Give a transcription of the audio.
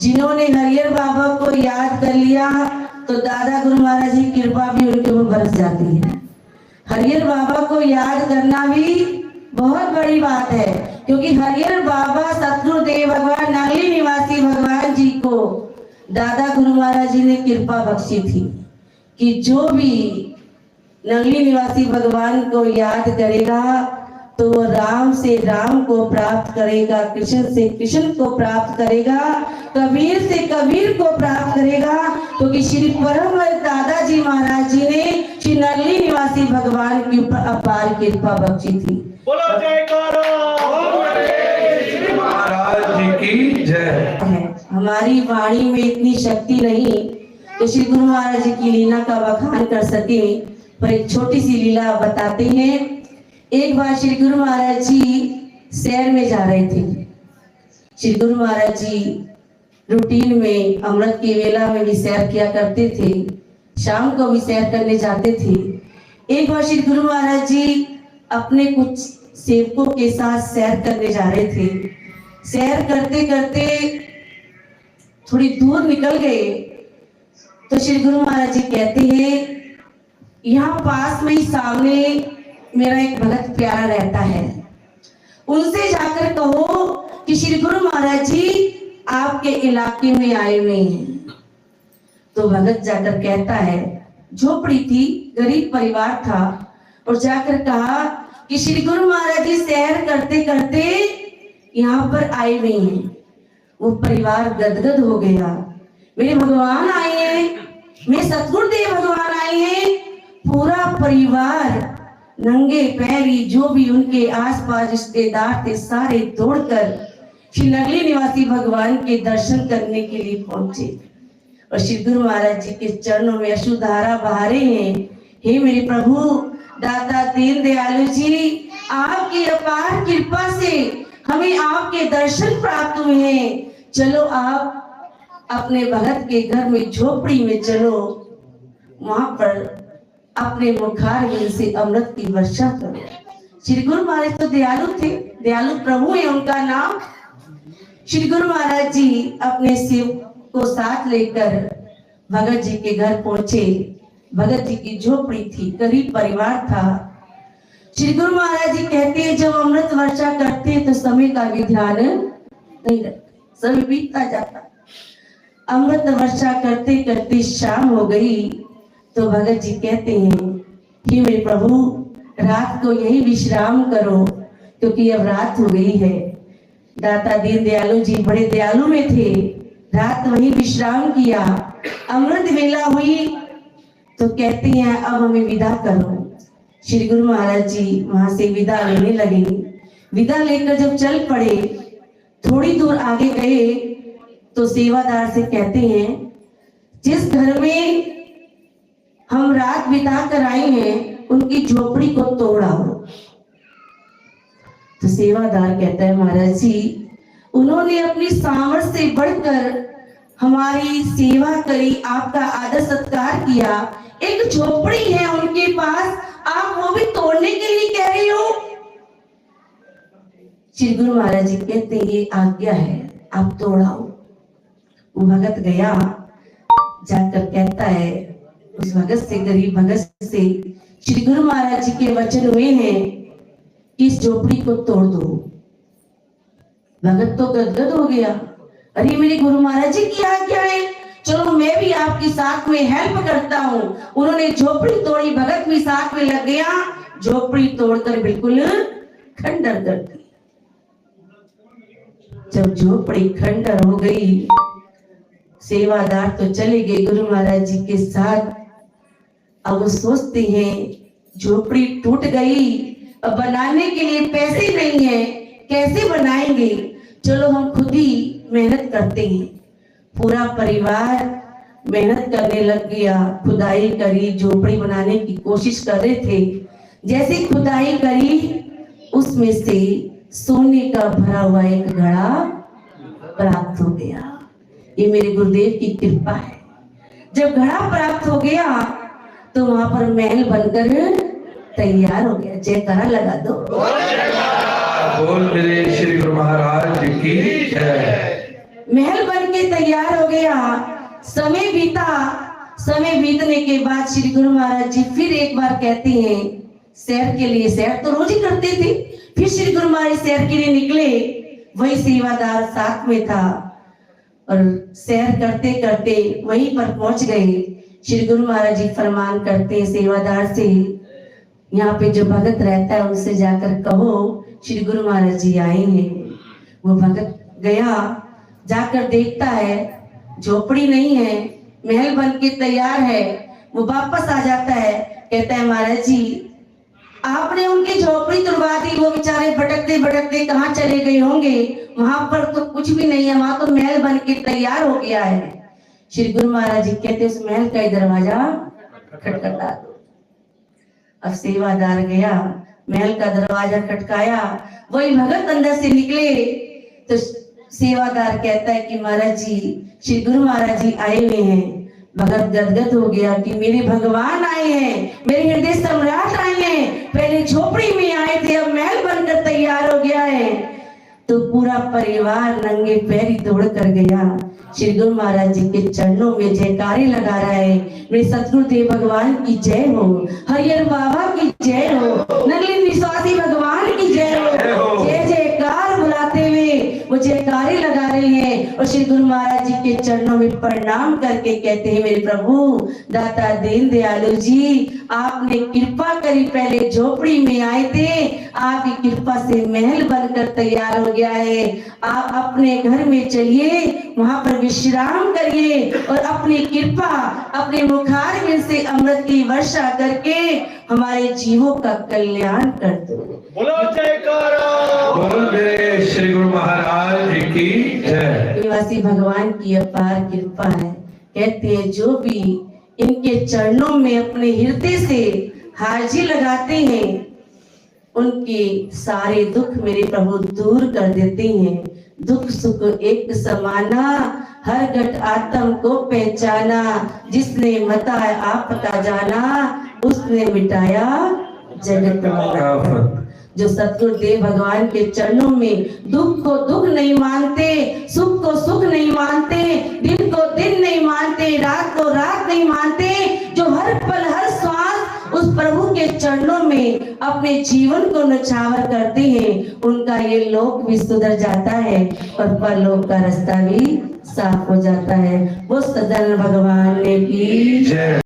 जिन्होंने हरिहर बाबा को याद कर लिया तो दादा गुरु महाराज की कृपा भी उनके ऊपर बरस जाती है। हरिहर बाबा को याद करना भी बहुत बड़ी बात है, क्योंकि हरिहर बाबा सतगुरुदेव भगवान नंगली निवासी भगवान जी को दादा गुरु महाराज जी ने कृपा बख्शी थी कि जो भी नंगली निवासी भगवान को याद करेगा तो वो राम से राम को प्राप्त करेगा, कृष्ण से कृष्ण को प्राप्त करेगा, कबीर से कबीर को प्राप्त करेगा। क्योंकि श्री परम दादाजी महाराज जी ने श्री नंगली निवासी भगवान के ऊपर अपार कृपा बख्शी थी। बोलो जयकारा महाराज जी की जय। हमारी वाणी में इतनी शक्ति नहीं कि श्री गुरु महाराज जी की लीला का बखान कर सके, पर एक छोटी सी लीला बताते हैं। एक बार श्री गुरु महाराज जी सैर में जा रहे थे। श्री गुरु महाराज जी रूटीन में अमृत की वेला में भी सैर किया करते थे, शाम को भी सैर करने जाते थे। एक बार श्री गुरु महाराज जी अपने कुछ सेवकों के साथ सैर करने जा रहे थे। सैर करते करते थोड़ी दूर निकल गए तो श्री गुरु महाराज जी कहते हैं, यहाँ पास में ही सामने मेरा एक भगत प्यारा रहता है, उनसे जाकर कहो कि श्री गुरु महाराज जी आपके इलाके में आए हुए हैं। तो भगत जाकर कहता है, झोपड़ी थी, गरीब परिवार था, और जाकर कहा कि श्री गुरु महाराज जी सैर करते करते यहाँ पर आए हुए हैं। वो परिवार गदगद हो गया, मेरे भगवान आए हैं, मेरे सतगुरुदेव भगवान आए हैं। पूरा परिवार नंगे पैरी, जो भी उनके आसपास रिश्तेदार थे, सारे दौड़कर श्री नंगली निवासी भगवान के दर्शन करने के लिए पहुंचे और श्री गुरु महाराज जी के चरणों में अश्रुधारा बहा रहे हैं। हे मेरे प्रभु दाता दीन दयालु जी, आपकी अपार कृपा से हमें आपके दर्शन प्राप्त हुए हैं। चलो आप अपने भगत के घर में झोपड़ी में चलो, वहां पर अपने मुखारविंद से अमृत की वर्षा करो। श्री गुरु महाराज तो दयालु थे, दयालु प्रभु है उनका नाम। श्री गुरु महाराज जी अपने शिव को साथ लेकर भगत जी के घर पहुंचे। भगत जी की झोपड़ी थी, गरीब परिवार था। श्री गुरु महाराज जी कहते हैं, जब अमृत वर्षा करते हैं तो समय का भी ध्यान नहीं रखते, समय बीतता जाता। अमृत वर्षा करते करते शाम हो गई तो भगत जी कहते हैं कि मेरे प्रभु रात को यही विश्राम करो, क्योंकि अब रात हो गई है। दाता दीन दयालु जी बड़े दयालु में थे, रात वही विश्राम किया। अमृत वेला हुई तो कहते हैं अब हमें विदा करो। श्री गुरु महाराज जी वहां से विदा लेने लगे। विदा लेकर जब चल पड़े, थोड़ी दूर आगे गए तो सेवादार से कहते हैं, जिस घर में हम रात बिता कर आए हैं उनकी झोपड़ी को तोड़ाओ। तो सेवादार कहता है, महाराज जी उन्होंने अपनी सामर्थ्य से बढ़कर हमारी सेवा करी, आपका आदर सत्कार किया, एक झोपड़ी है उनके पास, आप वो भी तोड़ने के लिए कह रही हो। श्री गुरु महाराज जी कहते हैं, ये आज्ञा है, आप तोड़ाओ। वो भगत गया, जाकर कहता है उस भगत से, गरीब भगत से, श्री गुरु महाराज जी के वचन हुए हैं कि इस झोपड़ी को तोड़ दो। भगत तो गदगद हो गया, अरे मेरे गुरु महाराज जी की आज्ञा है, चलो मैं भी आपके साथ में हेल्प करता हूँ। उन्होंने झोपड़ी तोड़ी, भगत भी साथ में लग गया, झोपड़ी तोड़कर बिल्कुल खंडर कर दी। जब झोपड़ी खंडर हो गई, सेवादार तो चले गए गुरु महाराज जी के साथ। अब वो सोचते हैं झोपड़ी टूट गई, अब बनाने के लिए पैसे नहीं है, कैसे बनाएंगे, चलो हम खुद ही मेहनत करते हैं। पूरा परिवार मेहनत करने लग गया, खुदाई करी, झोपड़ी बनाने की कोशिश कर रहे थे। जैसे खुदाई करी, उसमें से सोने का भरा हुआ एक घड़ा प्राप्त हो गया। ये मेरे गुरुदेव की कृपा है। जब घड़ा प्राप्त हो गया तो वहां पर महल बनकर तैयार हो गया। जयकारा लगा दो। बोल मेरे श्री गुरु महाराज की जय। महल बन के तैयार हो गया। समय बीता। समय बीतने के बाद श्री गुरु महाराज जी फिर एक बार कहते हैं सैर के लिए, सैर तो रोज ही करते थे, फिर श्री गुरु महाराज सैर के लिए निकले। वही सेवादार साथ में था और सैर करते करते वहीं पर पहुंच गए। श्री गुरु महाराज जी फरमान करते हैं सेवादार से, यहाँ पे जो भगत रहता है उनसे जाकर कहो श्री गुरु महाराज जी आए हैं। वो भगत गया, जाकर देखता है झोपड़ी नहीं है, महल बन के तैयार है। वो वापस आ जाता है, कहता है महाराज जी आपने उनकी झोपड़ी तुड़वा दी, वो बेचारे भटकते भटकते कहाँ चले गए होंगे, वहां पर तो कुछ भी नहीं है, वहां तो महल बन के तैयार हो गया है। श्री गुरु महाराज जी कहते उस महल का दरवाजा खटखटा दो। अब सेवादार गया, महल का दरवाजा खटकाया, वही भगत अंदर से निकले तो सेवादार कहता है कि महाराज जी श्री गुरु महाराज जी आए हुए हैं। भगत गदगद हो गया कि मेरे भगवान आए हैं, मेरे हृदय सम्राट आए हैं, पहले झोपड़ी में आए थे अब महल बनकर तैयार हो गया है। तो पूरा परिवार नंगे पैरी दौड़ कर गया, श्री गुरु महाराज जी के चरणों में जयकारे लगा रहा है, मेरे सतगुरुदेव भगवान की जय हो, हरिहर बाबा की जय हो, नगली विश्वासी भगवान की जय हो। जय जयकार बुलाते हुए वो जयकारे लगा रहे हैं और श्री गुरु महाराज जी के चरणों में प्रणाम करके कहते हैं मेरे प्रभु दाता दीन दयालु जी आपने कृपा करी, पहले झोपड़ी में आए थे, आपकी कृपा से महल बनकर तैयार हो गया है। आप अपने घर में चलिए, वहां पर विश्राम करिए और अपनी कृपा अपने मुखारविंद से अमृत की वर्षा करके हमारे जीवों का कल्याण कर दो। बोलो जयकारा। बोल जय श्री गुरु महाराज की जय। निवासी भगवान की अपार कृपा है। कहते हैं जो भी इनके चरणों में अपने हृदय से हाजिरी लगाते हैं उनके सारे दुख मेरे प्रभु दूर कर देते हैं। दुख सुख एक समाना, हर घट आत्म को पहचाना, जिसने मताया आपका जाना उसने मिटाया जगत वाला। जो सतगुरुदेव भगवान के चरणों में दुख को दुख नहीं मानते, सुख को सुख नहीं मानते, दिन को दिन नहीं मानते, रात को रात नहीं मानते, जो हर पल हर श्वास उस प्रभु के चरणों में अपने जीवन को नछावर करते हैं, उनका ये लोक भी सुधर जाता है और परलोक का रास्ता भी साफ हो जाता है। वो सदन भगवान ने की जय।